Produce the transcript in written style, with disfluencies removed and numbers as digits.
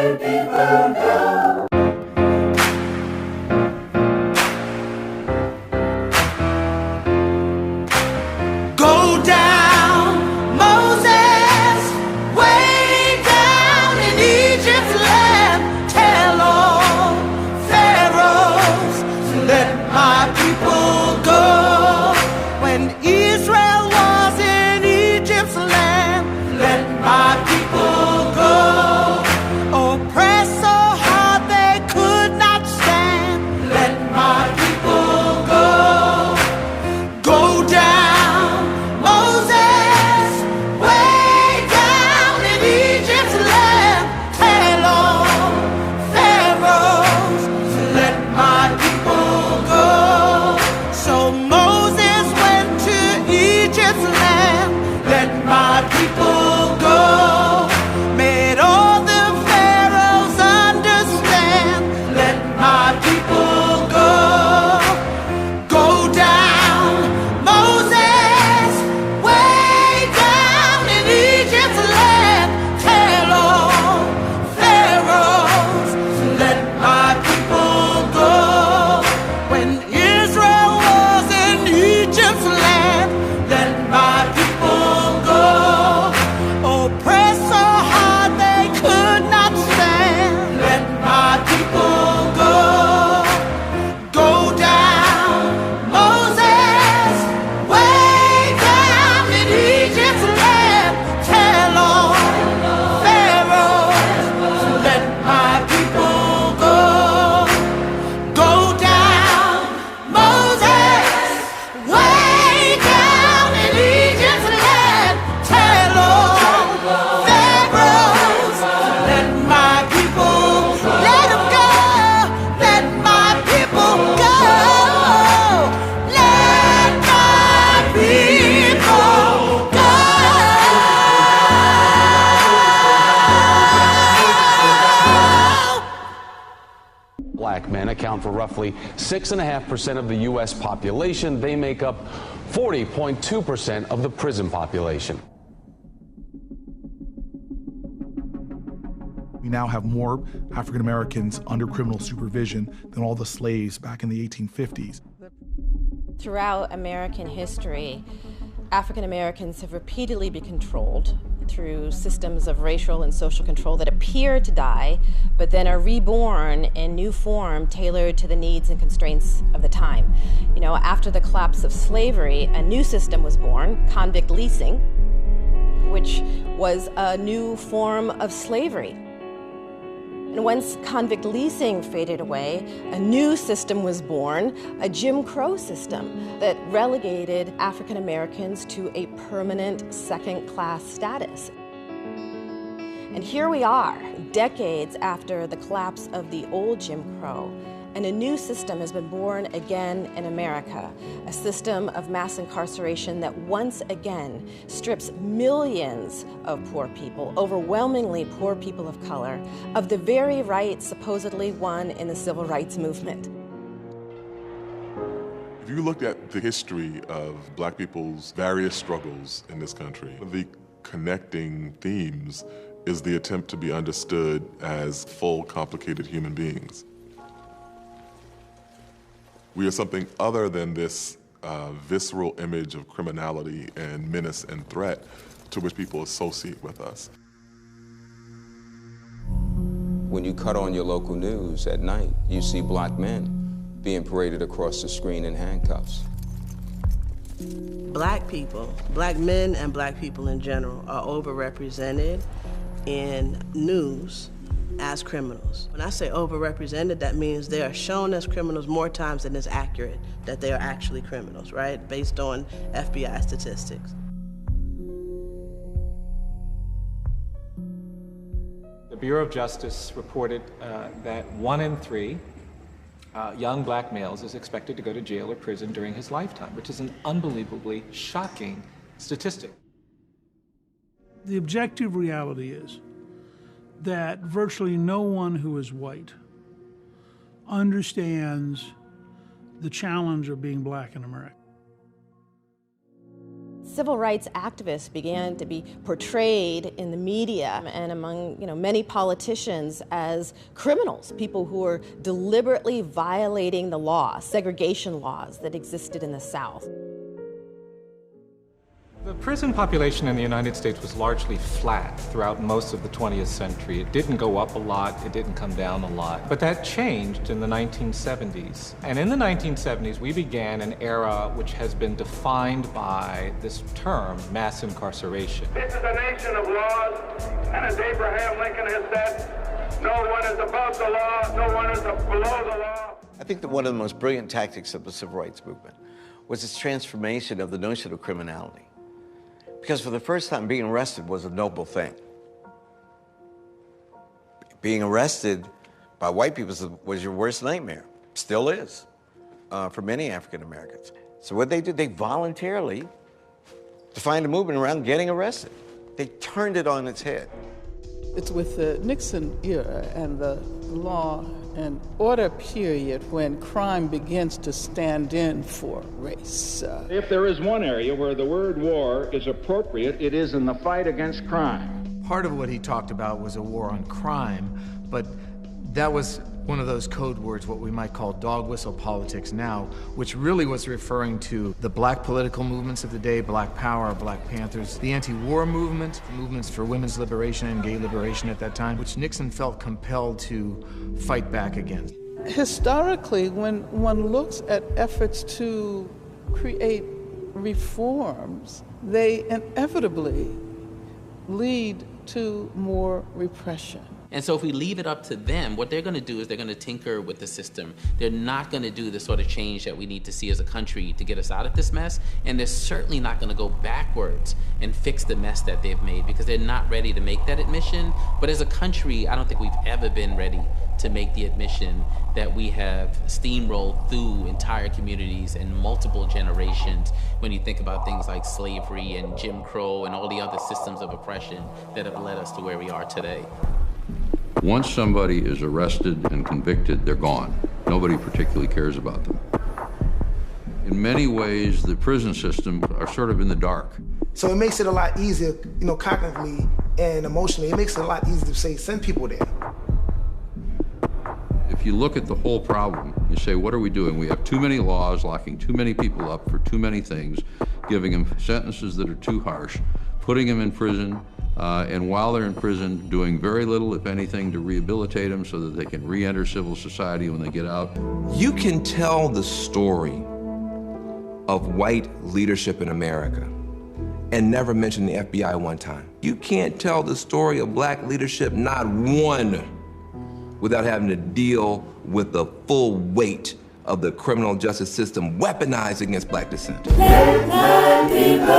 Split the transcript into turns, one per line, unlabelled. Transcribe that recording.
Go down, Moses, way down in Egypt's land. Tell all pharaohs to let my people go. When Israel was in Egypt's land, let my people go. Oppressed so hard they could not stand, let my people go. Go down, Moses, way down in Egypt's land. Tell all pharaohs to let my people go. So Moses went to Egypt's land, let my people go. Made all the pharaohs understand, let my people go. Go down, Moses, way down in Egypt's land. Tell all pharaohs to let my people go. When Israel was in Egypt's land, let my people go. Oppressed so hard they could not stand, let my people go. Go down, Moses, way down in Egypt's land. Tell all pharaohs to let my people go. Go down, Moses, way down in Egypt's land. Tell all pharaohs to let my people, let 'em go. Let my people go. Let my people go.
Black men account for roughly 6.5% of the U.S. population. They make up 40.2% of the prison population.
We now have more African Americans under criminal supervision than all the slaves back in the 1850s.
Throughout American history, African Americans have repeatedly been controlled through systems of racial and social control that appear to die, but then are reborn in new form tailored to the needs and constraints of the time. You know, after the collapse of slavery, a new system was born, convict leasing, which was a new form of slavery. And once convict leasing faded away, a new system was born, a Jim Crow system that relegated African Americans to a permanent second-class status. And here we are, decades after the collapse of the old Jim Crow, and a new system has been born again in America, a system of mass incarceration that once again strips millions of poor people, overwhelmingly poor people of color, of the very rights supposedly won in the civil rights movement.
If you look at the history of Black people's various struggles in this country, the connecting themes is the attempt to be understood as full, complicated human beings. We are something other than this visceral image of criminality and menace and threat to which people associate with us.
When you cut on your local news at night, you see Black men being paraded across the screen in handcuffs.
Black people, Black men and Black people in general, are overrepresented in news as criminals. When I say overrepresented, that means they are shown as criminals more times than is accurate that they are actually criminals, right? Based on FBI statistics.
The Bureau of Justice reported that 1 in 3 young Black males is expected to go to jail or prison during his lifetime, which is an unbelievably shocking statistic.
The objective reality is that virtually no one who is white understands the challenge of being Black in America.
Civil rights activists began to be portrayed in the media and among many politicians as criminals, people who were deliberately violating the law, segregation laws that existed in the South.
The prison population in the United States was largely flat throughout most of the 20th century. It didn't go up a lot, it didn't come down a lot. But that changed in the 1970s. And in the 1970s, we began an era which has been defined by this term, mass incarceration.
This is a nation of laws, and as Abraham Lincoln has said, no one is above the law, no one is below the law.
I think that one of the most brilliant tactics of the civil rights movement was its transformation of the notion of criminality. Because for the first time, being arrested was a noble thing. Being arrested by white people was your worst nightmare. Still is, for many African Americans. So what they did, they voluntarily defined a movement around getting arrested. They turned it on its head.
It's with the Nixon era and the law and order period when crime begins to stand in for race.
If there is one area where the word war is appropriate, it is in the fight against crime.
Part of what he talked about was a war on crime, but that was one of those code words, what we might call dog whistle politics now, which really was referring to the black political movements of the day, Black Power, Black Panthers, the anti-war movement, the movements for women's liberation and gay liberation at that time, which Nixon felt compelled to fight back against.
Historically, when one looks at efforts to create reforms, they inevitably lead to more repression.
And so if we leave it up to them, what they're going to do is they're going to tinker with the system. They're not going to do the sort of change that we need to see as a country to get us out of this mess. And they're certainly not going to go backwards and fix the mess that they've made because they're not ready to make that admission. But as a country, I don't think we've ever been ready to make the admission that we have steamrolled through entire communities and multiple generations when you think about things like slavery and Jim Crow and all the other systems of oppression that have led us to where we are today.
Once somebody is arrested and convicted, they're gone. Nobody particularly cares about them. In many ways, the prison systems are sort of in the dark.
So it makes it a lot easier, cognitively and emotionally, it makes it a lot easier to say, send people there.
If you look at the whole problem, you say, what are we doing? We have too many laws locking too many people up for too many things, giving them sentences that are too harsh, putting them in prison, and while they're in prison, doing very little, if anything, to rehabilitate them so that they can re-enter civil society when they get out.
You can tell the story of white leadership in America and never mention the FBI one time. You can't tell the story of black leadership, not one, without having to deal with the full weight of the criminal justice system weaponized against black dissent.
Let the people